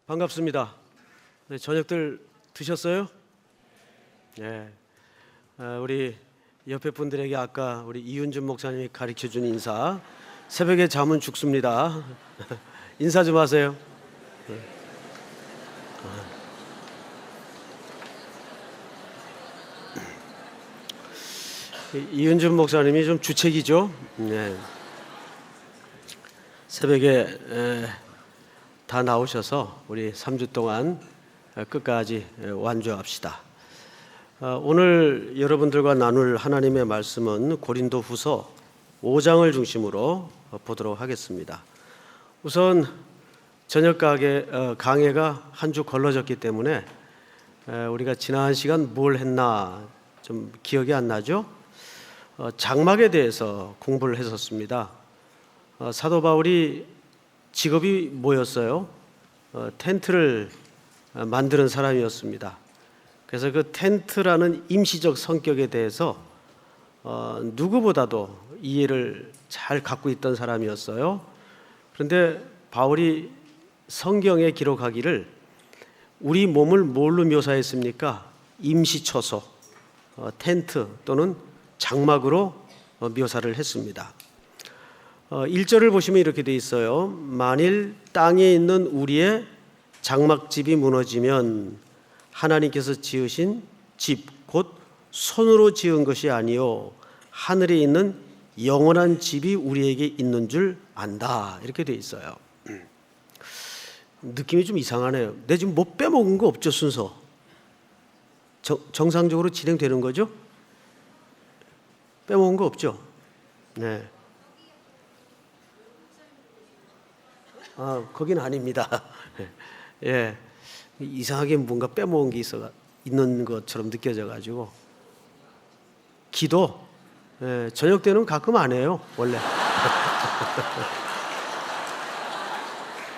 반갑습니다. 네, 저녁들 드셨어요? 네. 우리 옆에 분들에게 아까 우리 이윤준 목사님이 가르쳐준 인사. 새벽에 잠은 죽습니다. 인사 좀 하세요. 이윤준 목사님이 좀 주책이죠. 네. 새벽에 다 나오셔서 우리 3주 동안 끝까지 완주합시다. 오늘 여러분들과 나눌 하나님의 말씀은 고린도후서 5장을 중심으로 보도록 하겠습니다. 우선 저녁 강해가 한 주 걸러졌기 때문에 우리가 지난 시간 뭘 했나 좀 기억이 안 나죠? 장막에 대해서 공부를 했었습니다. 사도 바울이 직업이 뭐였어요? 텐트를 만드는 사람이었습니다. 그래서 그 텐트라는 임시적 성격에 대해서 누구보다도 이해를 잘 갖고 있던 사람이었어요. 그런데 바울이 성경에 기록하기를 우리 몸을 뭘로 묘사했습니까? 임시처소, 텐트 또는 장막으로 묘사를 했습니다. 1절을 보시면 이렇게 돼 있어요. 만일 땅에 있는 우리의 장막집이 무너지면 하나님께서 지으신 집 곧 손으로 지은 것이 아니요 하늘에 있는 영원한 집이 우리에게 있는 줄 안다. 이렇게 돼 있어요. 느낌이 좀 이상하네요. 내 지금 뭐 빼먹은 거 없죠? 순서 정상적으로 진행되는 거죠? 빼먹은 거 없죠? 네. 거긴 아닙니다. 예, 이상하게 뭔가 빼먹은 게 있는 것처럼 느껴져가지고 기도 저녁 때는 가끔 안 해요 원래.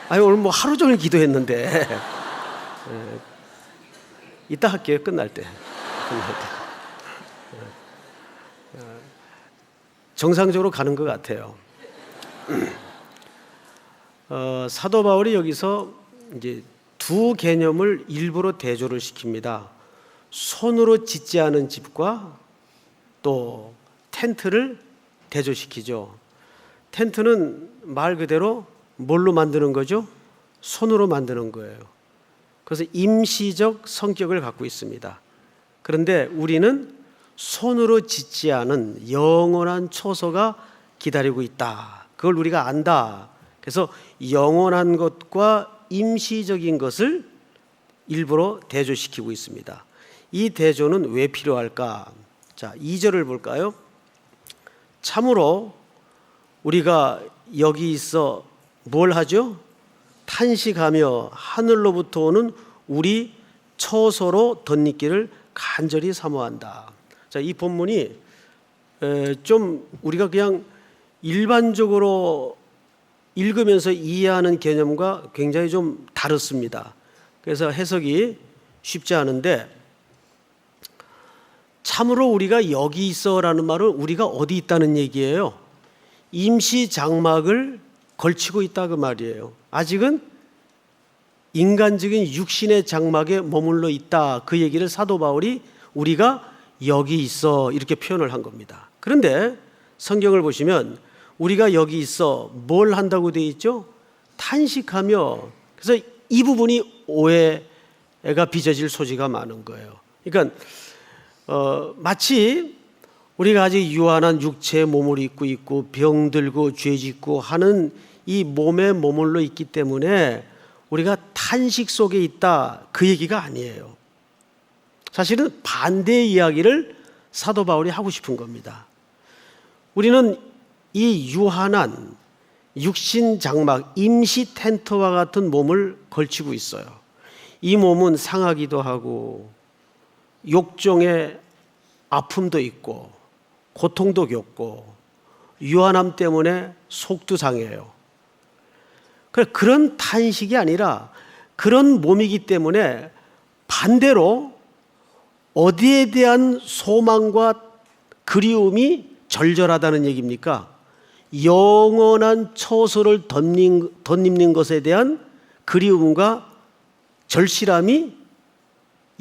아니 오늘 뭐 하루 종일 기도했는데 이따 할게요 끝날 때. 정상적으로 가는 것 같아요. 사도 바울이 여기서 이제 두 개념을 일부러 대조를 시킵니다. 손으로 짓지 않은 집과 또 텐트를 대조시키죠. 텐트는 말 그대로 뭘로 만드는 거죠? 손으로 만드는 거예요. 그래서 임시적 성격을 갖고 있습니다. 그런데 우리는 손으로 짓지 않은 영원한 처소가 기다리고 있다. 그걸 우리가 안다. 그래서 영원한 것과 임시적인 것을 일부러 대조시키고 있습니다. 이 대조는 왜 필요할까? 자, 2절을 볼까요? 참으로 우리가 여기 있어 뭘 하죠? 탄식하며 하늘로부터 오는 우리 처소로 덧입기를 간절히 사모한다. 자, 이 본문이 좀 우리가 그냥 일반적으로 읽으면서 이해하는 개념과 굉장히 좀 다릅니다. 그래서 해석이 쉽지 않은데 참으로 우리가 여기 있어라는 말은 우리가 어디 있다는 얘기예요. 임시 장막을 걸치고 있다 그 말이에요. 아직은 인간적인 육신의 장막에 머물러 있다 그 얘기를 사도 바울이 우리가 여기 있어 이렇게 표현을 한 겁니다. 그런데 성경을 보시면 우리가 여기 있어 뭘 한다고 되어 있죠? 탄식하며. 그래서 이 부분이 오해가 빚어질 소지가 많은 거예요. 그러니까 마치 우리가 아직 유한한 육체의 몸을 입고 있고 병들고 죄짓고 하는 이 몸에 머물러 있기 때문에 우리가 탄식 속에 있다 그 얘기가 아니에요. 사실은 반대의 이야기를 사도 바울이 하고 싶은 겁니다. 우리는 이 유한한 육신 장막, 임시 텐트와 같은 몸을 걸치고 있어요. 이 몸은 상하기도 하고 욕종의 아픔도 있고 고통도 겪고 유한함 때문에 속도 상해요. 그런 탄식이 아니라 그런 몸이기 때문에 반대로 어디에 대한 소망과 그리움이 절절하다는 얘기입니까? 영원한 처소를 덧입는 것에 대한 그리움과 절실함이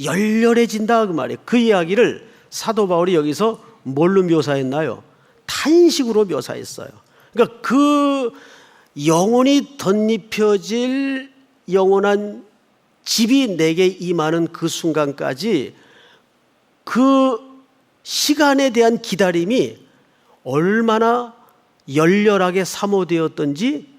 열렬해진다 그 말이에요. 그 이야기를 사도 바울이 여기서 뭘로 묘사했나요? 탄식으로 묘사했어요. 그러니까 그 영원히 덧입혀질 영원한 집이 내게 임하는 그 순간까지 그 시간에 대한 기다림이 얼마나 열렬하게 사모되었던지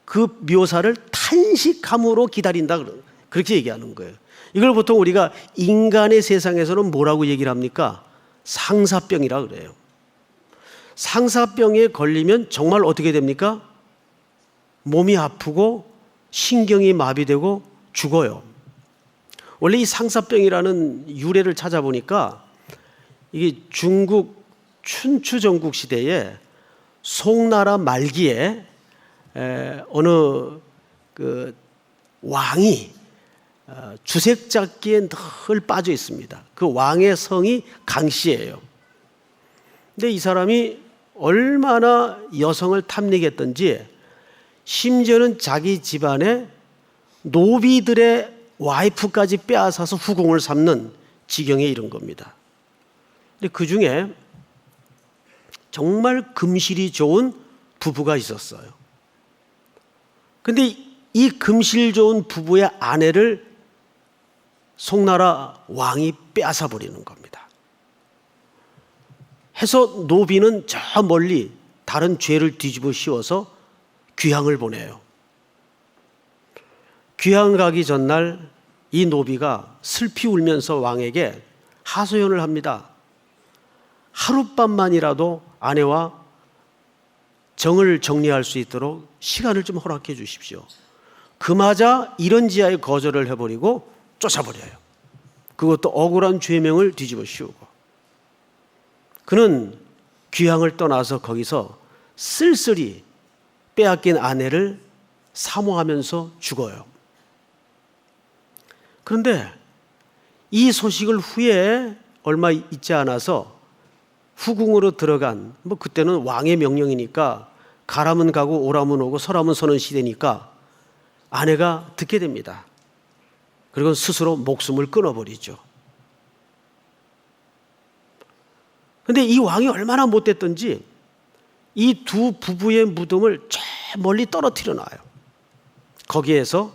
그 묘사를 탄식함으로 기다린다 그렇게 얘기하는 거예요. 이걸 보통 우리가 인간의 세상에서는 뭐라고 얘기를 합니까? 상사병이라 그래요. 상사병에 걸리면 정말 어떻게 됩니까? 몸이 아프고 신경이 마비되고 죽어요. 원래 이 상사병이라는 유래를 찾아보니까 이게 중국 춘추 전국 시대에 송나라 말기에 어느 그 왕이 주색잡기에 늘 빠져 있습니다. 그 왕의 성이 강씨예요. 근데 이 사람이 얼마나 여성을 탐닉했던지 심지어는 자기 집안에 노비들의 와이프까지 빼앗아서 후궁을 삼는 지경에 이른 겁니다. 근데 그 중에 정말 금실이 좋은 부부가 있었어요. 근데 이 금실 좋은 부부의 아내를 송나라 왕이 빼앗아 버리는 겁니다. 해서 노비는 저 멀리 다른 죄를 뒤집어 씌워서 귀향을 보내요. 귀향 가기 전날 이 노비가 슬피 울면서 왕에게 하소연을 합니다. 하룻밤만이라도 아내와 정을 정리할 수 있도록 시간을 좀 허락해 주십시오. 그마저 이런 지하에 거절을 해버리고 쫓아버려요. 그것도 억울한 죄명을 뒤집어 씌우고. 그는 귀향을 떠나서 거기서 쓸쓸히 빼앗긴 아내를 사모하면서 죽어요. 그런데 이 소식을 후에 얼마 있지 않아서 후궁으로 들어간, 그때는 왕의 명령이니까 가라면 가고 오라면 오고 서라면 서는 시대니까 아내가 듣게 됩니다. 그리고 스스로 목숨을 끊어버리죠. 그런데 이 왕이 얼마나 못됐던지 이 두 부부의 무덤을 저 멀리 떨어뜨려 놔요. 거기에서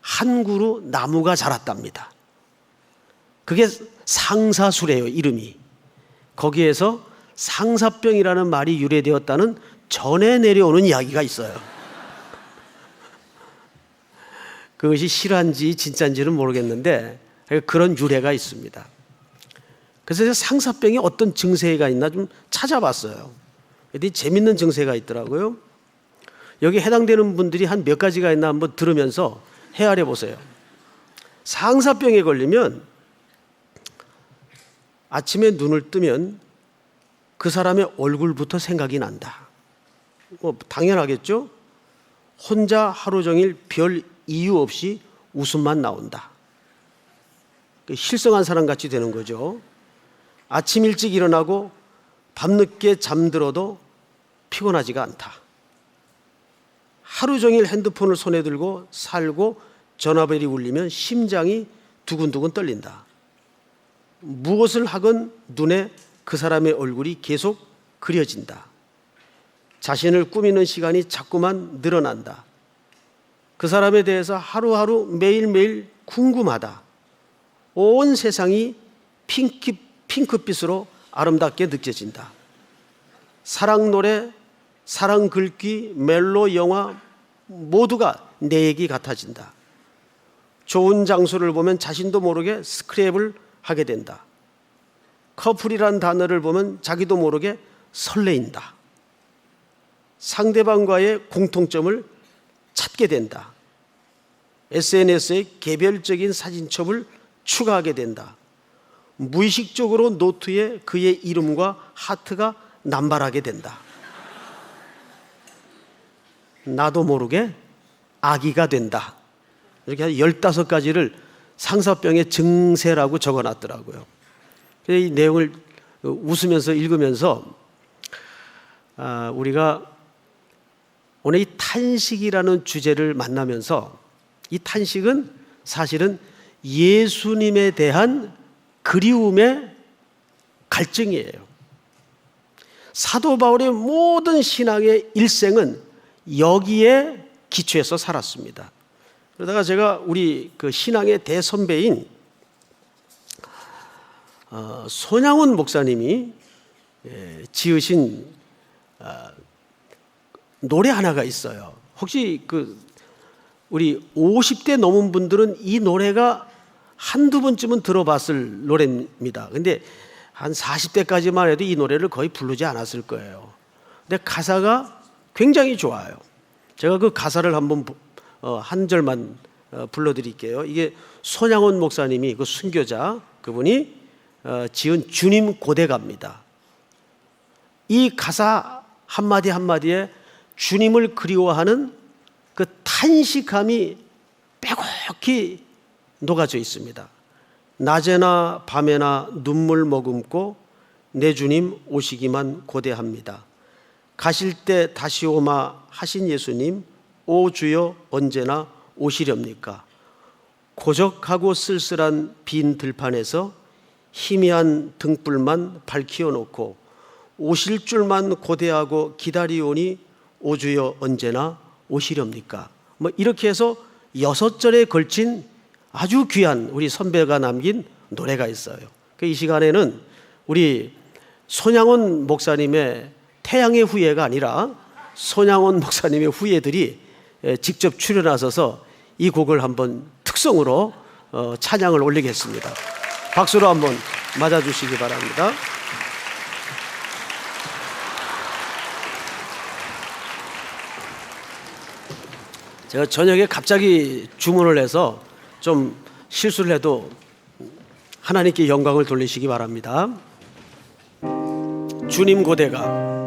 한 그루 나무가 자랐답니다. 그게 상사수래요, 이름이. 거기에서 상사병이라는 말이 유래되었다는 전해 내려오는 이야기가 있어요. 그것이 실화인지 진짜인지는 모르겠는데 그런 유래가 있습니다. 그래서 상사병이 어떤 증세가 있나 좀 찾아봤어요. 근데 재밌는 증세가 있더라고요. 여기 해당되는 분들이 한 몇 가지가 있나 한번 들으면서 헤아려 보세요. 상사병에 걸리면 아침에 눈을 뜨면 그 사람의 얼굴부터 생각이 난다. 당연하겠죠? 혼자 하루 종일 별 이유 없이 웃음만 나온다. 실성한 사람 같이 되는 거죠. 아침 일찍 일어나고 밤늦게 잠들어도 피곤하지가 않다. 하루 종일 핸드폰을 손에 들고 살고 전화벨이 울리면 심장이 두근두근 떨린다. 무엇을 하건 눈에 그 사람의 얼굴이 계속 그려진다. 자신을 꾸미는 시간이 자꾸만 늘어난다. 그 사람에 대해서 하루하루 매일매일 궁금하다. 온 세상이 핑크빛으로 아름답게 느껴진다. 사랑 노래, 사랑 글귀, 멜로, 영화 모두가 내 얘기 같아진다. 좋은 장소를 보면 자신도 모르게 스크랩을 하게 된다. 커플이란 단어를 보면 자기도 모르게 설레인다. 상대방과의 공통점을 찾게 된다. SNS에 개별적인 사진첩을 추가하게 된다. 무의식적으로 노트에 그의 이름과 하트가 남발하게 된다. 나도 모르게 아기가 된다. 이렇게 15가지를 상사병의 증세라고 적어놨더라고요. 이 내용을 웃으면서 읽으면서 우리가 오늘 이 탄식이라는 주제를 만나면서 이 탄식은 사실은 예수님에 대한 그리움의 갈증이에요. 사도 바울의 모든 신앙의 일생은 여기에 기초해서 살았습니다. 그러다가 제가 우리 그 신앙의 대선배인 손양원 목사님이 지으신 노래 하나가 있어요. 혹시 우리 50대 넘은 분들은 이 노래가 한두 번쯤은 들어봤을 노래입니다. 근데 한 40대까지만 해도 이 노래를 거의 부르지 않았을 거예요. 근데 가사가 굉장히 좋아요. 제가 그 가사를 한번 한 절만 불러드릴게요. 이게 손양원 목사님이 그 순교자 그분이 지은 주님 고대가입니다. 이 가사 한마디 한마디에 주님을 그리워하는 그 탄식함이 빼곡히 녹아져 있습니다. 낮에나 밤에나 눈물 머금고 내 주님 오시기만 고대합니다. 가실 때 다시 오마 하신 예수님 오 주여 언제나 오시렵니까? 고적하고 쓸쓸한 빈 들판에서 희미한 등불만 밝히어 놓고 오실 줄만 고대하고 기다리오니 오 주여 언제나 오시렵니까? 뭐 이렇게 해서 6절에 걸친 아주 귀한 우리 선배가 남긴 노래가 있어요. 이 시간에는 우리 손양원 목사님의 태양의 후예가 아니라 손양원 목사님의 후예들이 직접 출연하셔서 이 곡을 한번 특성으로 찬양을 올리겠습니다. 박수로 한번 맞아주시기 바랍니다. 제가 저녁에 갑자기 주문을 해서 좀 실수를 해도 하나님께 영광을 돌리시기 바랍니다. 주님 고대가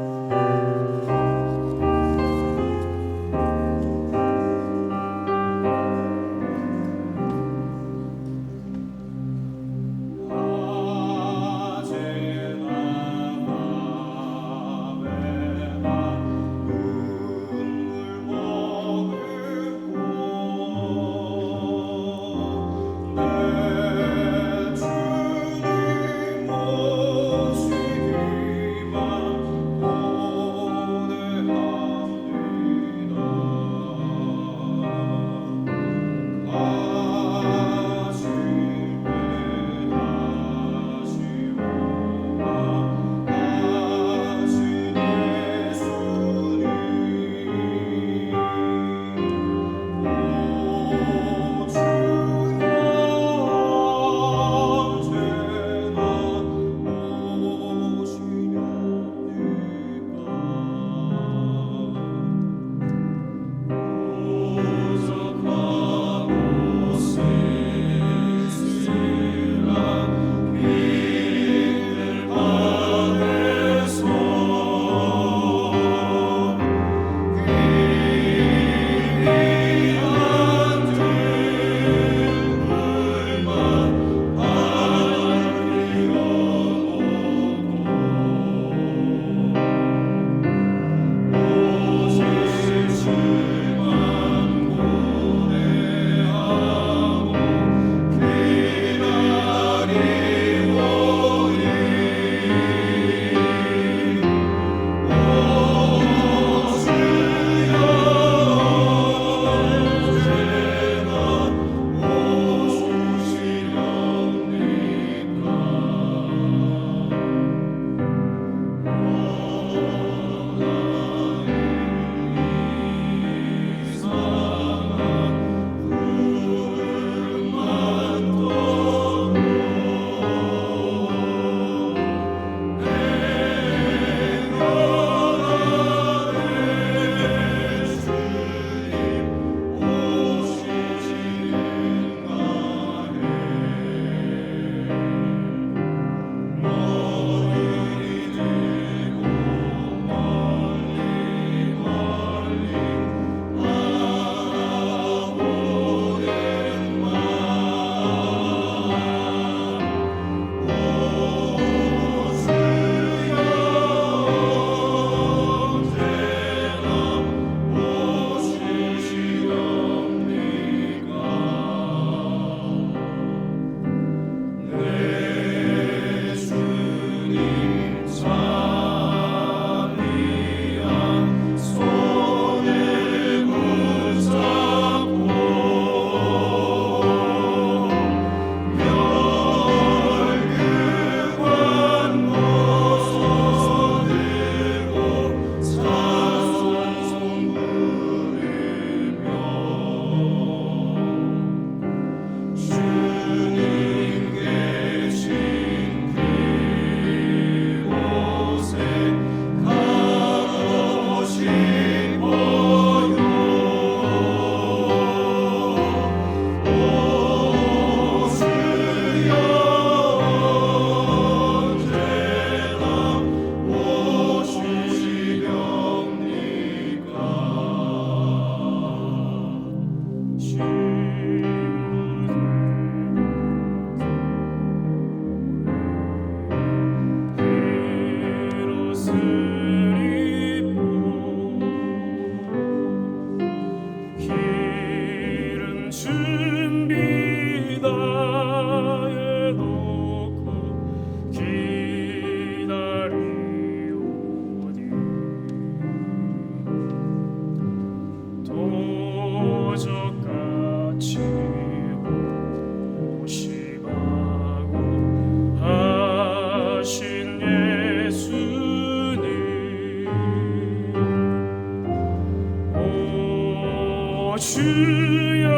주여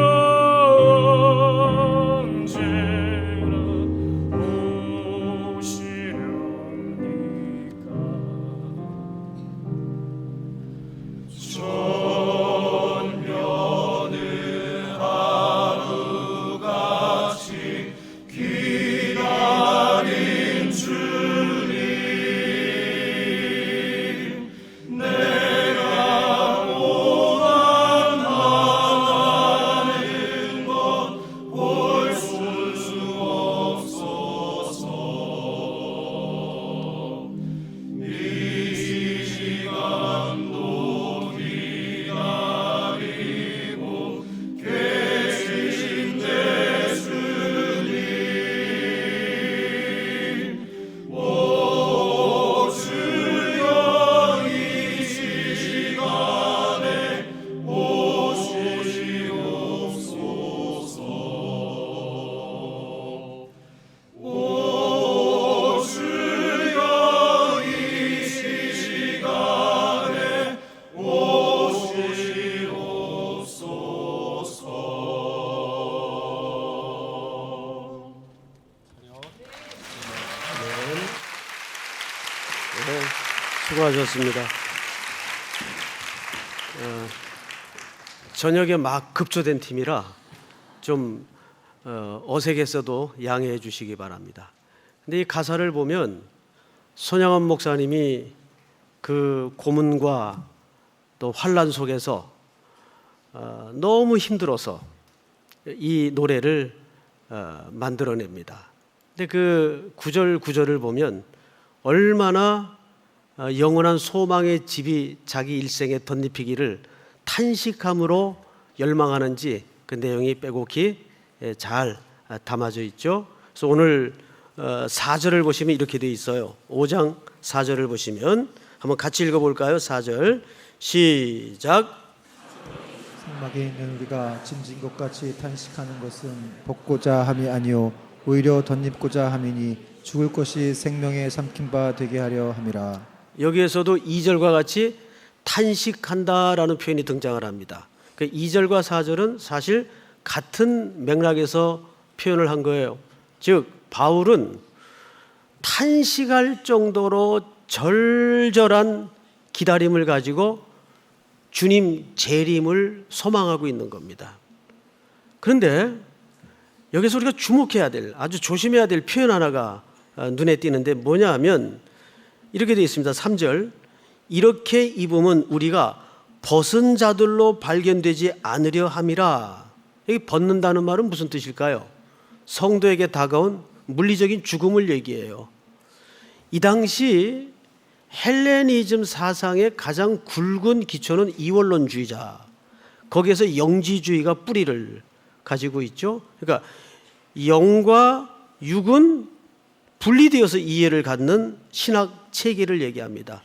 언제나 오시렵니까? 전면을 하루같이 기다린 주님, 내가 오만하다는 것 볼 수 없소서. 이 시간도 기다리고 계신 예수님, 오 주여 이 시간에 오시옵소서. 오 주여 이 시간에 오시옵소서. 네, 수고하셨습니다. 저녁에 막 급조된 팀이라 좀 어색했어도 양해해 주시기 바랍니다. 근데 이 가사를 보면 손양원 목사님이 그 고문과 또 환란 속에서 너무 힘들어서 이 노래를 만들어냅니다. 근데 그 구절을 보면 얼마나 영원한 소망의 집이 자기 일생에 덧입히기를 탄식함으로 열망하는지 그 내용이 빼곡히 잘 담아져 있죠. 그래서 오늘 4절을 보시면 이렇게 되어 있어요. 5장 4절을 보시면 한번 같이 읽어볼까요? 4절 시작. 사막에 있는 우리가 짐진 것 같이 탄식하는 것은 벗고자 함이 아니요 오히려 덧입고자 함이니 죽을 것이 생명의 삼킨 바 되게 하려 함이라. 여기에서도 2절과 같이 탄식한다라는 표현이 등장을 합니다. 그 2절과 4절은 사실 같은 맥락에서 표현을 한 거예요. 즉 바울은 탄식할 정도로 절절한 기다림을 가지고 주님 재림을 소망하고 있는 겁니다. 그런데 여기서 우리가 주목해야 될, 아주 조심해야 될 표현 하나가 눈에 띄는데 뭐냐 하면 이렇게 되어 있습니다. 3절, 이렇게 입으면 우리가 벗은 자들로 발견되지 않으려 함이라. 여기 벗는다는 말은 무슨 뜻일까요? 성도에게 다가온 물리적인 죽음을 얘기해요. 이 당시 헬레니즘 사상의 가장 굵은 기초는 이원론주의자, 거기에서 영지주의가 뿌리를 가지고 있죠. 그러니까 영과 육은 분리되어서 이해를 갖는 신학 체계를 얘기합니다.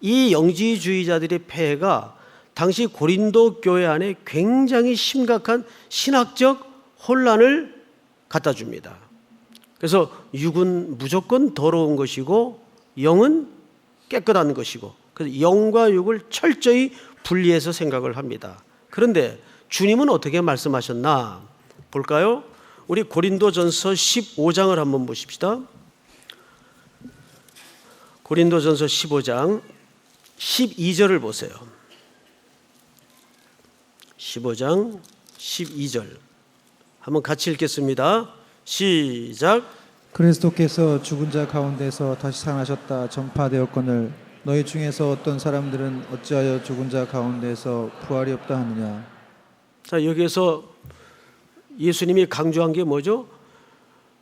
이 영지주의자들의 폐해가 당시 고린도 교회 안에 굉장히 심각한 신학적 혼란을 갖다 줍니다. 그래서 육은 무조건 더러운 것이고 영은 깨끗한 것이고, 그래서 영과 육을 철저히 분리해서 생각을 합니다. 그런데 주님은 어떻게 말씀하셨나 볼까요? 우리 고린도전서 15장을 한번 보십시다. 고린도전서 15장 12절을 보세요. 15장 12절 한번 같이 읽겠습니다. 시작. 그리스도께서 죽은 자 가운데서 다시 살아나셨다 전파되었거늘 너희 중에서 어떤 사람들은 어찌하여 죽은 자 가운데서 부활이 없다 하느냐. 자, 여기에서 예수님이 강조한 게 뭐죠?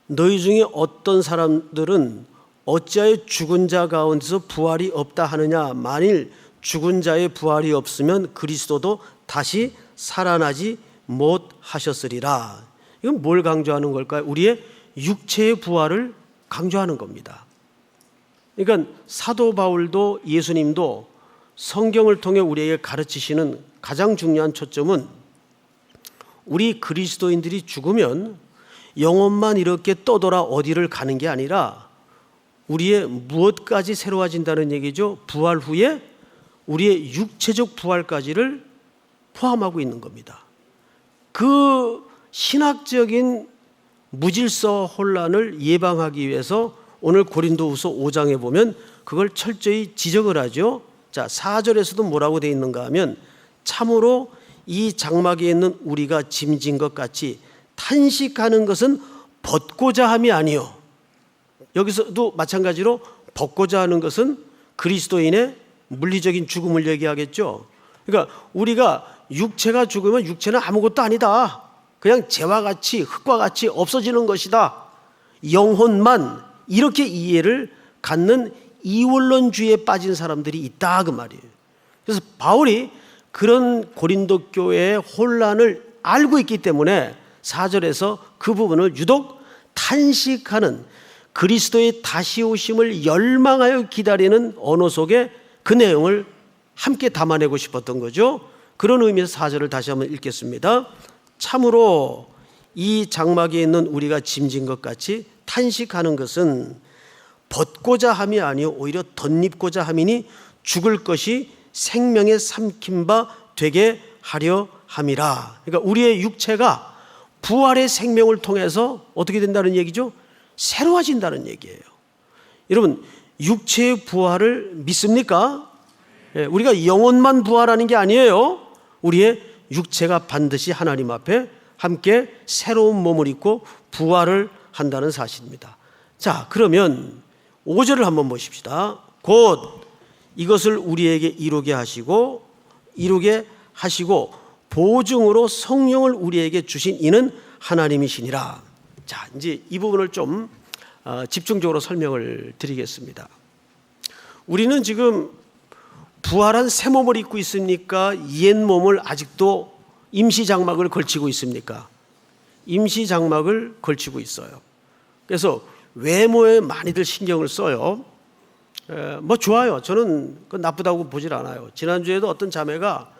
너희 중에 어떤 사람들은 어찌하여 죽은 자 가운데서 부활이 없다 하느냐. 만일 죽은 자의 부활이 없으면 그리스도도 다시 살아나지 못하셨으리라. 이건 뭘 강조하는 걸까요? 우리의 육체의 부활을 강조하는 겁니다. 그러니까 사도 바울도 예수님도 성경을 통해 우리에게 가르치시는 가장 중요한 초점은 우리 그리스도인들이 죽으면 영혼만 이렇게 떠돌아 어디를 가는 게 아니라 우리의 무엇까지 새로워진다는 얘기죠. 부활 후에 우리의 육체적 부활까지를 포함하고 있는 겁니다. 그 신학적인 무질서 혼란을 예방하기 위해서 오늘 고린도후서 5장에 보면 그걸 철저히 지적을 하죠. 자, 4절에서도 뭐라고 되어 있는가 하면 참으로 이 장막에 있는 우리가 짐진 것 같이 탄식하는 것은 벗고자 함이 아니요. 여기서도 마찬가지로 벗고자 하는 것은 그리스도인의 물리적인 죽음을 얘기하겠죠. 그러니까 우리가 육체가 죽으면 육체는 아무것도 아니다. 그냥 재와 같이 흙과 같이 없어지는 것이다. 영혼만 이렇게 이해를 갖는 이원론주의에 빠진 사람들이 있다 그 말이에요. 그래서 바울이 그런 고린도 교회의 혼란을 알고 있기 때문에 4절에서 그 부분을 유독 탄식하는 그리스도의 다시 오심을 열망하여 기다리는 언어 속에 그 내용을 함께 담아내고 싶었던 거죠. 그런 의미에서 4절을 다시 한번 읽겠습니다. 참으로 이 장막에 있는 우리가 짐진 것 같이 탄식하는 것은 벗고자 함이 아니요 오히려 덧입고자 함이니 죽을 것이 생명에 삼킨 바 되게 하려 함이라. 그러니까 우리의 육체가 부활의 생명을 통해서 어떻게 된다는 얘기죠? 새로워진다는 얘기예요. 여러분, 육체의 부활을 믿습니까? 우리가 영혼만 부활하는 게 아니에요. 우리의 육체가 반드시 하나님 앞에 함께 새로운 몸을 입고 부활을 한다는 사실입니다. 자, 그러면 5절을 한번 보십시다. 곧 이것을 우리에게 이루게 하시고 보증으로 성령을 우리에게 주신 이는 하나님이시니라. 자, 이제 이 부분을 좀 집중적으로 설명을 드리겠습니다. 우리는 지금 부활한 새 몸을 입고 있습니까? 옛 몸을 아직도 임시장막을 걸치고 있습니까? 임시장막을 걸치고 있어요. 그래서 외모에 많이들 신경을 써요. 뭐 좋아요. 저는 그 나쁘다고 보질 않아요. 지난주에도 어떤 자매가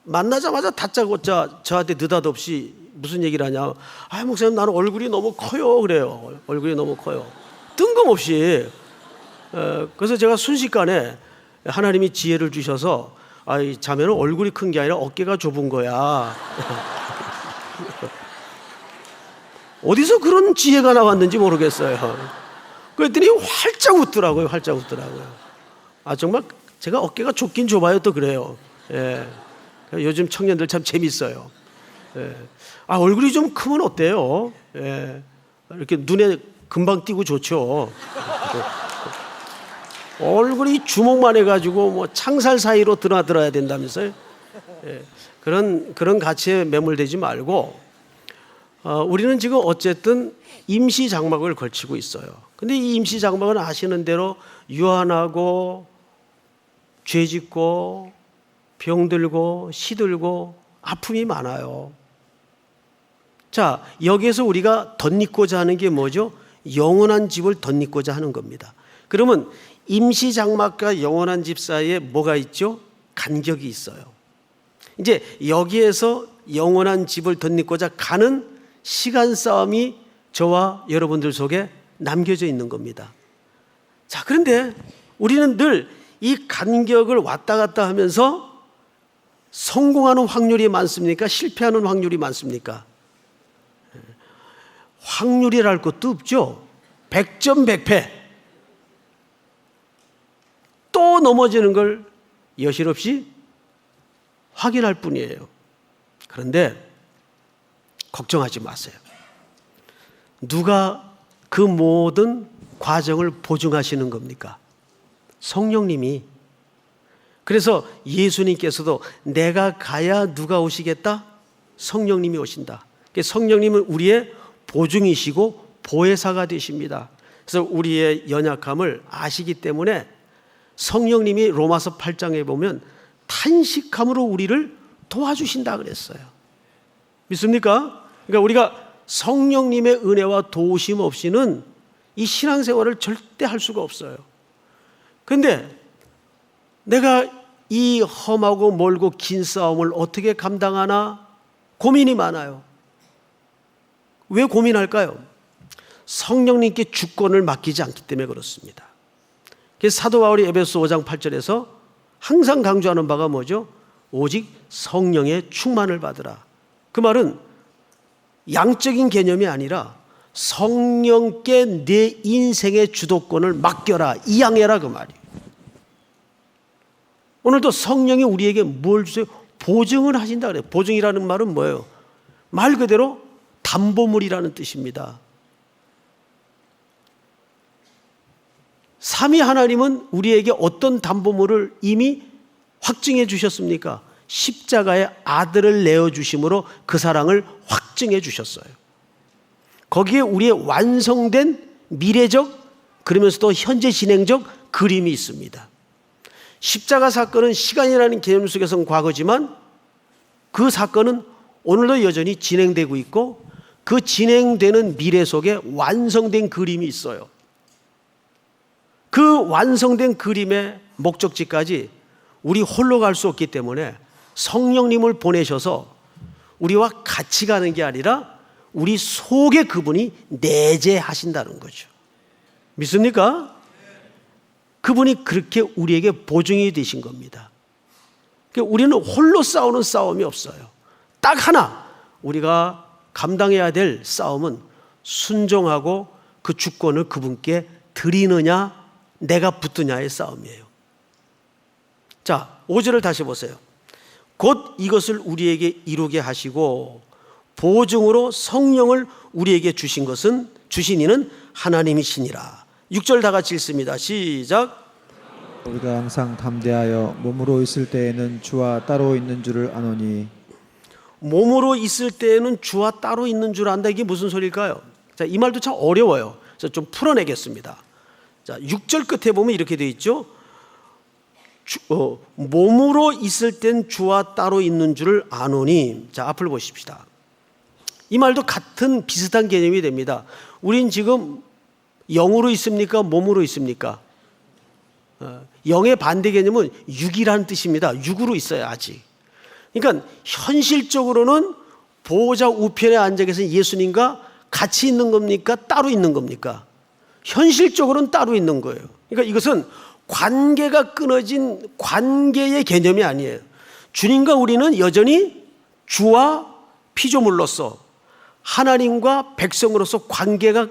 만나자마자 다짜고짜 저한테 느닷없이 무슨 얘기를 하냐. 아, 목사님 나는 얼굴이 너무 커요. 그래요. 얼굴이 너무 커요. 뜬금없이. 그래서 제가 순식간에 하나님이 지혜를 주셔서 이 자매는 얼굴이 큰 게 아니라 어깨가 좁은 거야. 어디서 그런 지혜가 나왔는지 모르겠어요. 그랬더니 활짝 웃더라고요. 활짝 웃더라고요. 정말 제가 어깨가 좁긴 좁아요. 또 그래요. 예. 요즘 청년들 참 재밌어요. 예. 얼굴이 좀 크면 어때요? 예. 이렇게 눈에 금방 띄고 좋죠. 얼굴이 주먹만 해가지고 뭐 창살 사이로 드나들어야 된다면서요? 예. 그런 가치에 매몰되지 말고 우리는 지금 어쨌든 임시 장막을 걸치고 있어요. 근데 이 임시 장막은 아시는 대로 유한하고 죄짓고 병들고 시들고 아픔이 많아요. 자, 여기에서 우리가 덧입고자 하는 게 뭐죠? 영원한 집을 덧입고자 하는 겁니다. 그러면 임시 장막과 영원한 집 사이에 뭐가 있죠? 간격이 있어요. 이제 여기에서 영원한 집을 덧입고자 가는 시간 싸움이 저와 여러분들 속에 남겨져 있는 겁니다. 자, 그런데 우리는 늘 이 간격을 왔다 갔다 하면서 성공하는 확률이 많습니까? 실패하는 확률이 많습니까? 확률이랄 것도 없죠. 100점 100패. 또 넘어지는 걸 여실없이 확인할 뿐이에요. 그런데 걱정하지 마세요. 누가 그 모든 과정을 보증하시는 겁니까? 성령님이. 그래서 예수님께서도 내가 가야 누가 오시겠다? 성령님이 오신다. 성령님은 우리의 보증이시고 보혜사가 되십니다. 그래서 우리의 연약함을 아시기 때문에 성령님이 로마서 8장에 보면 탄식함으로 우리를 도와주신다 그랬어요. 믿습니까? 그러니까 우리가 성령님의 은혜와 도우심 없이는 이 신앙생활을 절대 할 수가 없어요. 그런데 내가 이 험하고 멀고 긴 싸움을 어떻게 감당하나 고민이 많아요. 왜 고민할까요? 성령님께 주권을 맡기지 않기 때문에 그렇습니다. 그래서 사도 바울이 에베소 5장 8절에서 항상 강조하는 바가 뭐죠? 오직 성령의 충만을 받으라. 그 말은 양적인 개념이 아니라 성령께 내 인생의 주도권을 맡겨라, 이양해라 그 말이에요. 오늘도 성령이 우리에게 뭘 주세요? 보증을 하신다 그래요. 보증이라는 말은 뭐예요? 말 그대로 담보물이라는 뜻입니다. 삼위 하나님은 우리에게 어떤 담보물을 이미 확증해 주셨습니까? 십자가의 아들을 내어주심으로 그 사랑을 확증해 주셨어요. 거기에 우리의 완성된 미래적, 그러면서도 현재 진행적 그림이 있습니다. 십자가 사건은 시간이라는 개념 속에서는 과거지만 그 사건은 오늘도 여전히 진행되고 있고 그 진행되는 미래 속에 완성된 그림이 있어요. 그 완성된 그림의 목적지까지 우리 홀로 갈 수 없기 때문에 성령님을 보내셔서 우리와 같이 가는 게 아니라 우리 속에 그분이 내재하신다는 거죠. 믿습니까? 그분이 그렇게 우리에게 보증이 되신 겁니다. 그러니까 우리는 홀로 싸우는 싸움이 없어요. 딱 하나 우리가 감당해야 될 싸움은 순종하고 그 주권을 그분께 드리느냐 내가 붙드냐의 싸움이에요. 자, 5절을 다시 보세요. 곧 이것을 우리에게 이루게 하시고 보증으로 성령을 우리에게 주신 이는 하나님이시니라. 6절 다 같이 읽습니다. 시작. 우리가 항상 담대하여 몸으로 있을 때에는 주와 따로 있는 줄을 아노니. 몸으로 있을 때에는 주와 따로 있는 줄 안다. 이게 무슨 소리일까요? 자, 이 말도 참 어려워요. 그래서 좀 풀어내겠습니다. 자, 6절 끝에 보면 이렇게 되어 있죠. 몸으로 있을 땐 주와 따로 있는 줄을 아노니. 자, 앞을 보십시다. 이 말도 같은 비슷한 개념이 됩니다. 우린 지금 영으로 있습니까? 몸으로 있습니까? 영의 반대 개념은 육이라는 뜻입니다. 육으로 있어요, 아직. 그러니까 현실적으로는 보호자 우편에 앉아 계신 예수님과 같이 있는 겁니까? 따로 있는 겁니까? 현실적으로는 따로 있는 거예요. 그러니까 이것은 관계가 끊어진 관계의 개념이 아니에요. 주님과 우리는 여전히 주와 피조물로서 하나님과 백성으로서 관계가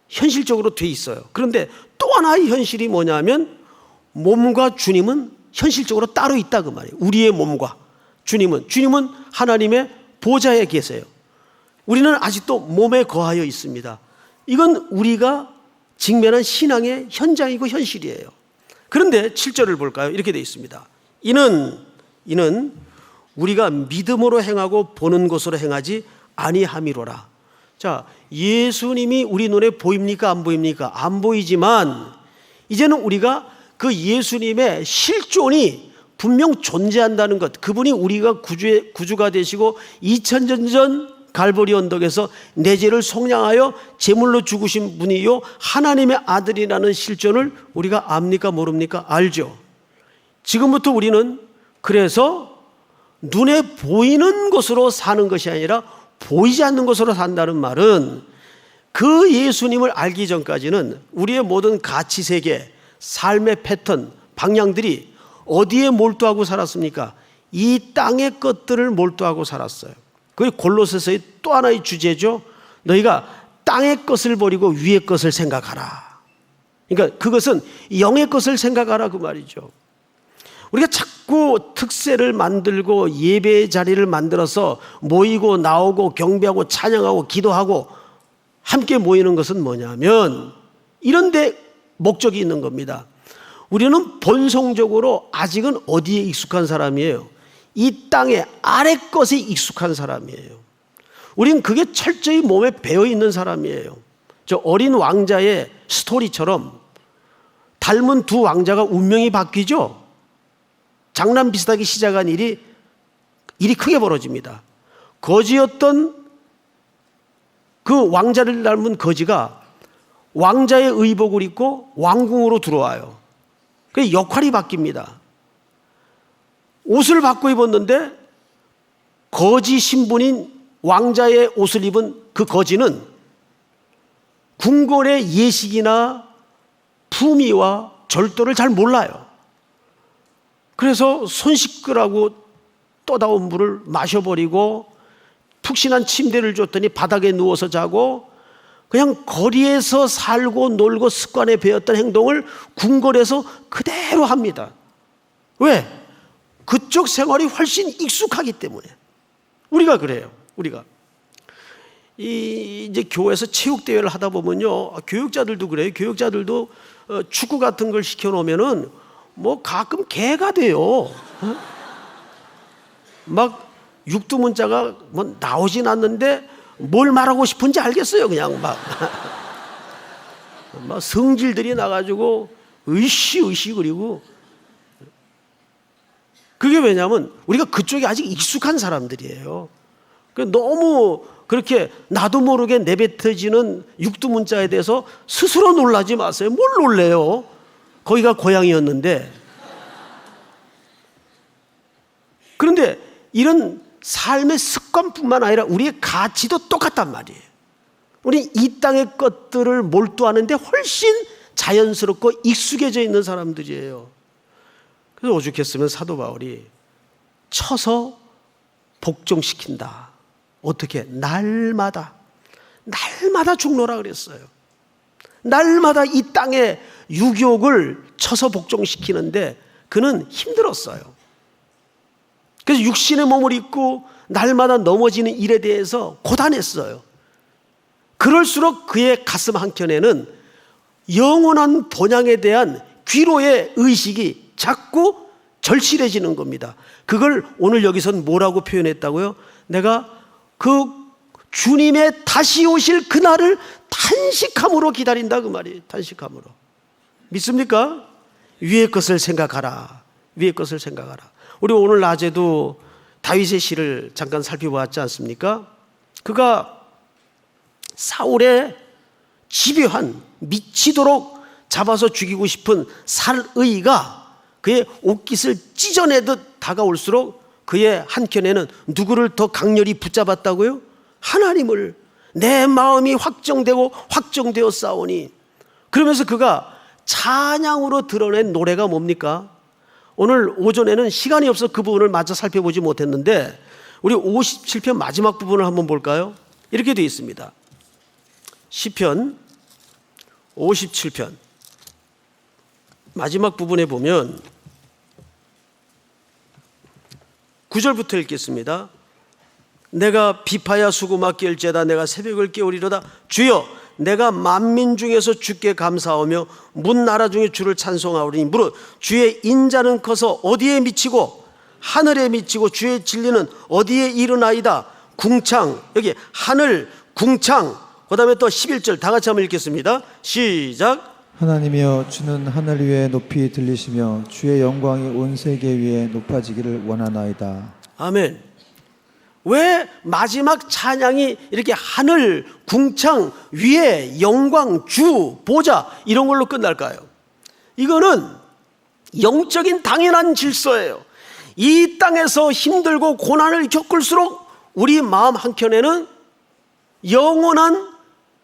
현실적으로 돼 있어요. 그런데 또 하나의 현실이 뭐냐면 몸과 주님은 현실적으로 따로 있다 그 말이에요. 우리의 몸과 주님은 하나님의 보좌에 계세요. 우리는 아직도 몸에 거하여 있습니다. 이건 우리가 직면한 신앙의 현장이고 현실이에요. 그런데 7절을 볼까요? 이렇게 되어 있습니다. 이는 우리가 믿음으로 행하고 보는 것으로 행하지 아니함이로라. 자, 예수님이 우리 눈에 보입니까? 안 보입니까? 안 보이지만 이제는 우리가 그 예수님의 실존이 분명 존재한다는 것, 그분이 우리가 구주가 되시고 2000년 전 갈보리 언덕에서 내 죄를 속량하여 제물로 죽으신 분이요 하나님의 아들이라는 실존을 우리가 압니까? 모릅니까? 알죠. 지금부터 우리는 그래서 눈에 보이는 것으로 사는 것이 아니라 보이지 않는 것으로 산다는 말은 그 예수님을 알기 전까지는 우리의 모든 가치세계, 삶의 패턴, 방향들이 어디에 몰두하고 살았습니까? 이 땅의 것들을 몰두하고 살았어요. 그게 골로새서의 또 하나의 주제죠. 너희가 땅의 것을 버리고 위의 것을 생각하라. 그러니까 그것은 영의 것을 생각하라 그 말이죠. 우리가 자꾸 특세를 만들고 예배의 자리를 만들어서 모이고 나오고 경배하고 찬양하고 기도하고 함께 모이는 것은 뭐냐면 이런 데 목적이 있는 겁니다. 우리는 본성적으로 아직은 어디에 익숙한 사람이에요? 이 땅의 아래 것에 익숙한 사람이에요. 우리는 그게 철저히 몸에 배어있는 사람이에요. 저 어린 왕자의 스토리처럼 닮은 두 왕자가 운명이 바뀌죠. 장난 비슷하게 시작한 일이 크게 벌어집니다. 거지였던 그 왕자를 닮은 거지가 왕자의 의복을 입고 왕궁으로 들어와요. 그 역할이 바뀝니다. 옷을 바꿔 입었는데 거지 신분인 왕자의 옷을 입은 그 거지는 궁궐의 예식이나 품위와 절도를 잘 몰라요. 그래서 손 씻으라고 떠다온 물을 마셔버리고 푹신한 침대를 줬더니 바닥에 누워서 자고 그냥 거리에서 살고 놀고 습관에 배웠던 행동을 궁궐에서 그대로 합니다. 왜? 그쪽 생활이 훨씬 익숙하기 때문에. 우리가 그래요. 우리가 이제 교회에서 체육 대회를 하다 보면요, 교육자들도 그래요. 교육자들도 축구 같은 걸 시켜놓으면은 뭐 가끔 개가 돼요. 막 육두문자가 뭐 나오진 않는데 뭘 말하고 싶은지 알겠어요. 그냥 막 성질들이 나가지고 으시으시거리고. 그게 왜냐하면 우리가 그쪽에 아직 익숙한 사람들이에요. 너무 그렇게 나도 모르게 내뱉어지는 육두문자에 대해서 스스로 놀라지 마세요. 뭘 놀래요? 거기가 고향이었는데. 그런데 이런 삶의 습관뿐만 아니라 우리의 가치도 똑같단 말이에요. 우리 이 땅의 것들을 몰두하는데 훨씬 자연스럽고 익숙해져 있는 사람들이에요. 그래서 오죽했으면 사도 바울이 쳐서 복종시킨다. 어떻게? 날마다 죽노라 그랬어요. 날마다 이 땅의 유욕을 쳐서 복종시키는데 그는 힘들었어요. 그래서 육신의 몸을 입고 날마다 넘어지는 일에 대해서 고단했어요. 그럴수록 그의 가슴 한켠에는 영원한 본향에 대한 귀로의 의식이 자꾸 절실해지는 겁니다. 그걸 오늘 여기선 뭐라고 표현했다고요? 내가 그 주님의 다시 오실 그날을 탄식함으로 기다린다 그 말이에요. 탄식함으로. 믿습니까? 위의 것을 생각하라. 위의 것을 생각하라. 우리 오늘 낮에도 다윗의 시를 잠깐 살펴보았지 않습니까? 그가 사울의 집요한 미치도록 잡아서 죽이고 싶은 살의가 그의 옷깃을 찢어내듯 다가올수록 그의 한켠에는 누구를 더 강렬히 붙잡았다고요? 하나님을. 내 마음이 확정되어 싸우니. 그러면서 그가 찬양으로 드러낸 노래가 뭡니까? 오늘 오전에는 시간이 없어 그 부분을 마저 살펴보지 못했는데 우리 57편 마지막 부분을 한번 볼까요? 이렇게 되어 있습니다. 시편 57편 마지막 부분에 보면 9절부터 읽겠습니다. 내가 비파야 수고맞기일제다. 내가 새벽을 깨우리로다. 주여, 내가 만민 중에서 주께 감사하며 문 나라 중에 주를 찬송하오리니 무릇 주의 인자는 커서 어디에 미치고 하늘에 미치고 주의 진리는 어디에 이르나이다. 궁창, 여기 하늘 궁창. 그 다음에 또 11절 다 같이 한번 읽겠습니다. 시작. 하나님이여, 주는 하늘 위에 높이 들리시며 주의 영광이 온 세계 위에 높아지기를 원하나이다. 아멘. 왜 마지막 찬양이 이렇게 하늘, 궁창, 위에 영광, 주, 보좌 이런 걸로 끝날까요? 이거는 영적인 당연한 질서예요. 이 땅에서 힘들고 고난을 겪을수록 우리 마음 한켠에는 영원한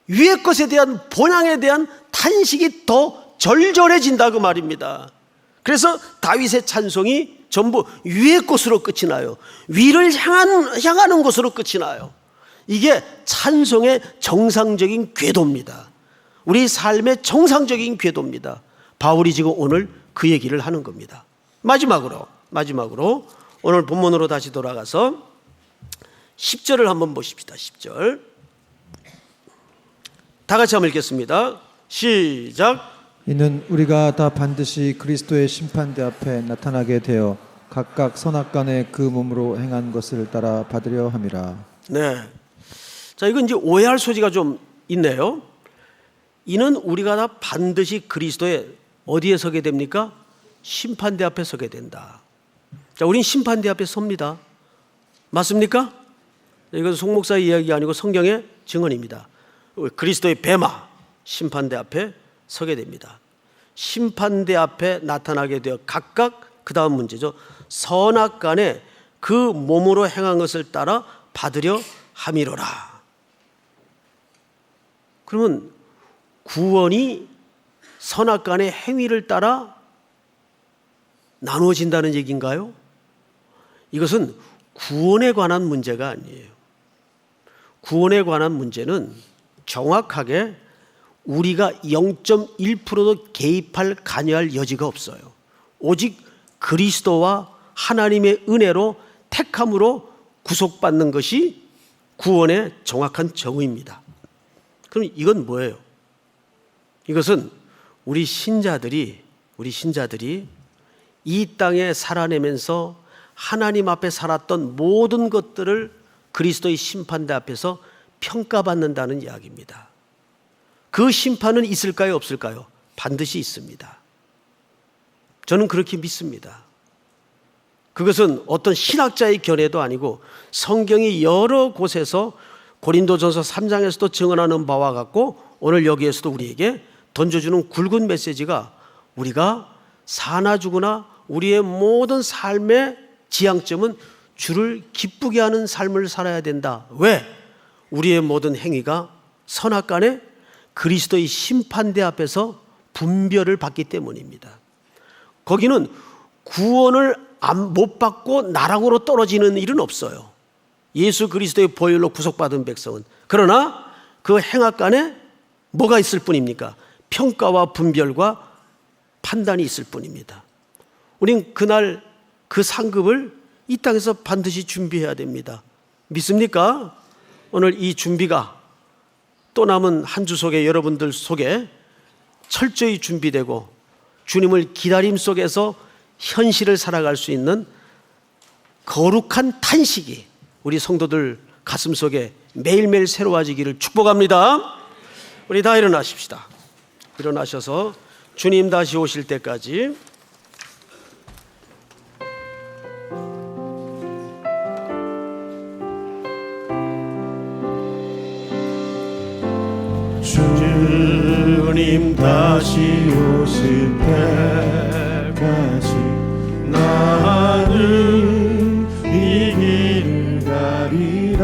위의 것에 대한 본향에 대한 탄식이 더 절절해진다 그 말입니다. 그래서 다윗의 찬송이 전부 위의 것으로 끝이 나요. 위를 향하는 것으로 끝이 나요. 이게 찬송의 정상적인 궤도입니다. 우리 삶의 정상적인 궤도입니다. 바울이 지금 오늘 그 얘기를 하는 겁니다. 마지막으로 오늘 본문으로 다시 돌아가서 10절을 한번 보십시다. 10절 다 같이 한번 읽겠습니다. 시작. 이는 우리가 다 반드시 그리스도의 심판대 앞에 나타나게 되어 각각 선악간에 그 몸으로 행한 것을 따라 받으려 함이라. 네. 자, 이건 이제 오해할 소지가 좀 있네요. 이는 우리가 다 반드시 그리스도의 어디에 서게 됩니까? 심판대 앞에 서게 된다. 자, 우린 심판대 앞에 섭니다. 맞습니까? 이건 송 목사의 이야기가 아니고 성경의 증언입니다. 그리스도의 뱀아 심판대 앞에 서게 됩니다. 심판대 앞에 나타나게 되어 각각 그 다음 문제죠. 선악간에 그 몸으로 행한 것을 따라 받으려 함이로라. 그러면 구원이 선악간의 행위를 따라 나누어진다는 얘기인가요? 이것은 구원에 관한 문제가 아니에요. 구원에 관한 문제는 정확하게 우리가 0.1%도 개입할 관여할 여지가 없어요. 오직 그리스도와 하나님의 은혜로 택함으로 구속받는 것이 구원의 정확한 정의입니다. 그럼 이건 뭐예요? 이것은 우리 신자들이 이 땅에 살아내면서 하나님 앞에 살았던 모든 것들을 그리스도의 심판대 앞에서 평가받는다는 이야기입니다. 그 심판은 있을까요, 없을까요? 반드시 있습니다. 저는 그렇게 믿습니다. 그것은 어떤 신학자의 견해도 아니고 성경이 여러 곳에서 고린도전서 3장에서도 증언하는 바와 같고 오늘 여기에서도 우리에게 던져주는 굵은 메시지가 우리가 사나 죽으나 우리의 모든 삶의 지향점은 주를 기쁘게 하는 삶을 살아야 된다. 왜? 우리의 모든 행위가 선악간에 그리스도의 심판대 앞에서 분별을 받기 때문입니다. 거기는 구원을 못 받고 나락으로 떨어지는 일은 없어요. 예수 그리스도의 보혈로 구속받은 백성은. 그러나 그 행악간에 뭐가 있을 뿐입니까? 평가와 분별과 판단이 있을 뿐입니다. 우린 그날 그 상급을 이 땅에서 반드시 준비해야 됩니다. 믿습니까? 오늘 이 준비가 또 남은 한 주 속에 여러분들 속에 철저히 준비되고 주님을 기다림 속에서 현실을 살아갈 수 있는 거룩한 탄식이 우리 성도들 가슴 속에 매일매일 새로워지기를 축복합니다. 우리 다 일어나십시다. 일어나셔서 주님 다시 오실 때까지 주님 다시 오실 때까지 나는 이 길을 가리라.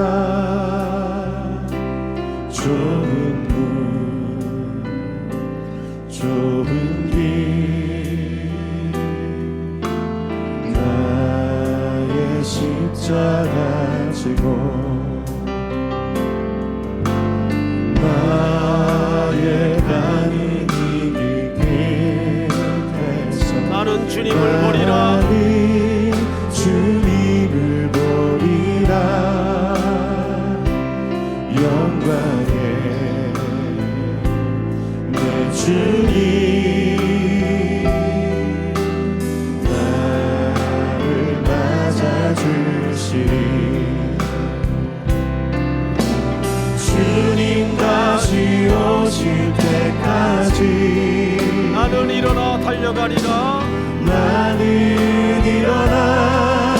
좁은 문 좁은 길 나의 십자가 지고 나는 주님을 보리라. 주님을 보리라. 영광에 내 주님 나를 맞아주시리. 주님 다시 오실 때까지 나는 일어나 달려가리라. 나는 일어나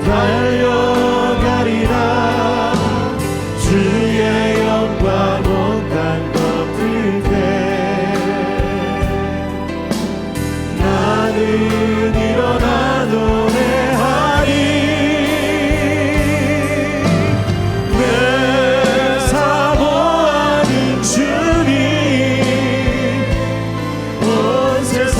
달려가리라. 주의 영광 온 땅 덮을 때 나는 일어나 노래하리. 내 사모하는 주님 온 세상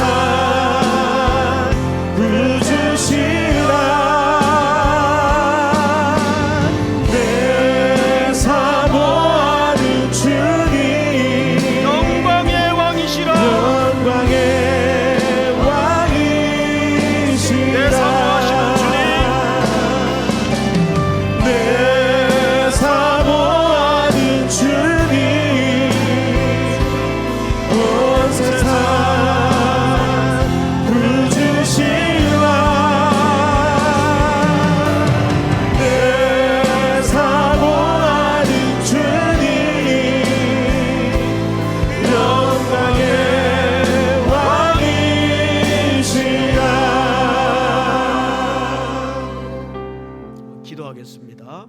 기도하겠습니다.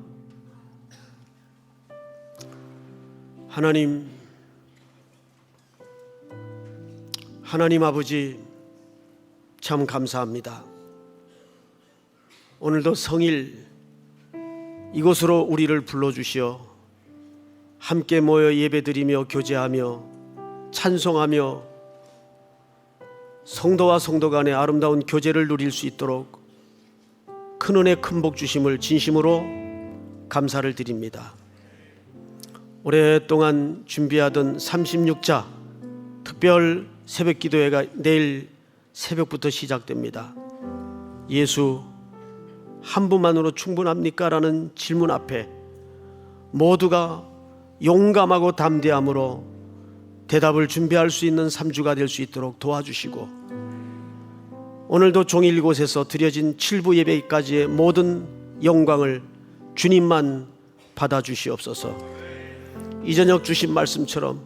하나님 아버지, 참 감사합니다. 오늘도 성일 이곳으로 우리를 불러주시어 함께 모여 예배드리며 교제하며 찬송하며 성도와 성도 간의 아름다운 교제를 누릴 수 있도록 큰 은혜 큰 복 주심을 진심으로 감사를 드립니다. 오랫동안 준비하던 36자 특별 새벽 기도회가 내일 새벽부터 시작됩니다. 예수 한 분만으로 충분합니까? 라는 질문 앞에 모두가 용감하고 담대함으로 대답을 준비할 수 있는 3주가 될 수 있도록 도와주시고, 오늘도 종일 이곳에서 드려진 7부 예배까지의 모든 영광을 주님만 받아주시옵소서. 이 저녁 주신 말씀처럼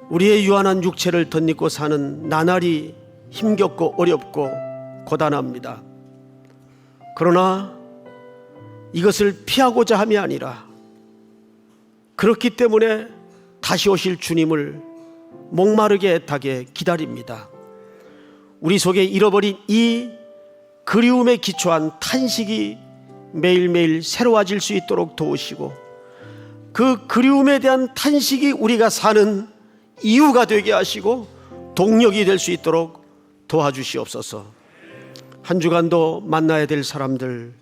우리의 유한한 육체를 덧입고 사는 나날이 힘겹고 어렵고 고단합니다. 그러나 이것을 피하고자 함이 아니라 그렇기 때문에 다시 오실 주님을 목마르게 애타게 기다립니다. 우리 속에 잃어버린 이 그리움에 기초한 탄식이 매일매일 새로워질 수 있도록 도우시고, 그 그리움에 대한 탄식이 우리가 사는 이유가 되게 하시고 동력이 될 수 있도록 도와주시옵소서. 한 주간도 만나야 될 사람들,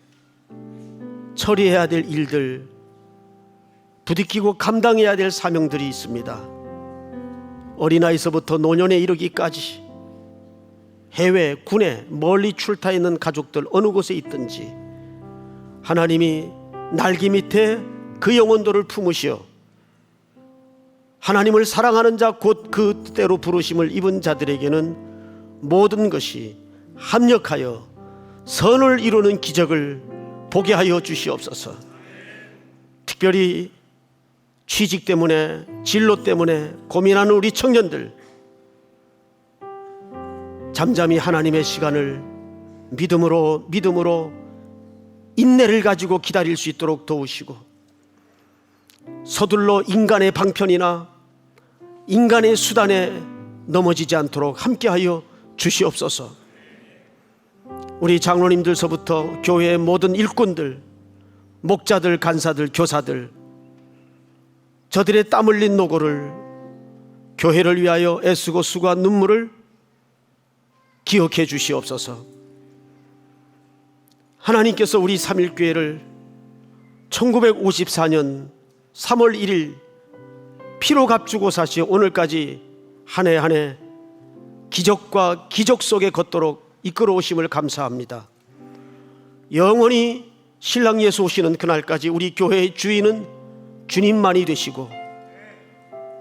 처리해야 될 일들, 부딪히고 감당해야 될 사명들이 있습니다. 어린아이서부터 노년에 이르기까지 해외, 군에 멀리 출타 있는 가족들 어느 곳에 있든지 하나님이 날개 밑에 그 영혼들을 품으시어 하나님을 사랑하는 자 곧 그 뜻대로 부르심을 입은 자들에게는 모든 것이 합력하여 선을 이루는 기적을 보게 하여 주시옵소서. 특별히 취직 때문에, 진로 때문에 고민하는 우리 청년들, 잠잠히 하나님의 시간을 믿음으로 인내를 가지고 기다릴 수 있도록 도우시고, 서둘러 인간의 방편이나 인간의 수단에 넘어지지 않도록 함께하여 주시옵소서. 우리 장로님들서부터 교회의 모든 일꾼들, 목자들, 간사들, 교사들, 저들의 땀 흘린 노고를, 교회를 위하여 애쓰고 수고한 눈물을 기억해 주시옵소서. 하나님께서 우리 삼일교회를 1954년 3월 1일 피로 값주고 사시 오늘까지 한 해 한 해 기적과 기적 속에 걷도록 이끌어 오심을 감사합니다. 영원히 신랑 예수 오시는 그날까지 우리 교회의 주인은 주님만이 되시고,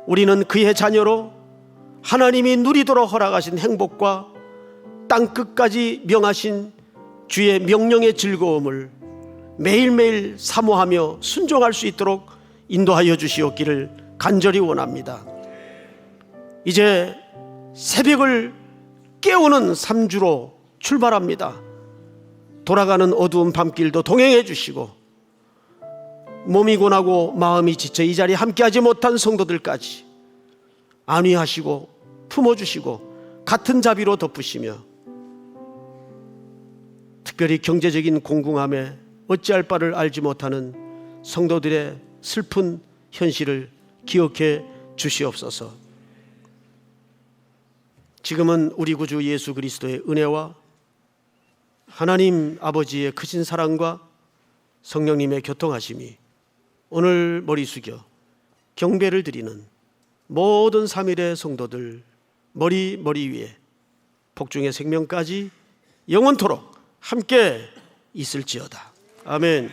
우리는 그의 자녀로 하나님이 누리도록 허락하신 행복과 땅끝까지 명하신 주의 명령의 즐거움을 매일매일 사모하며 순종할 수 있도록 인도하여 주시옵기를 간절히 원합니다. 이제 새벽을 깨우는 3주로 출발합니다. 돌아가는 어두운 밤길도 동행해 주시고, 몸이 고나고 마음이 지쳐 이 자리에 함께하지 못한 성도들까지 안위하시고 품어주시고 같은 자비로 덮으시며, 특별히 경제적인 공공함에 어찌할 바를 알지 못하는 성도들의 슬픈 현실을 기억해 주시옵소서. 지금은 우리 구주 예수 그리스도의 은혜와 하나님 아버지의 크신 사랑과 성령님의 교통하심이 오늘 머리 숙여 경배를 드리는 모든 3일의 성도들 머리 위에 복중의 생명까지 영원토록 함께 있을지어다. 아멘.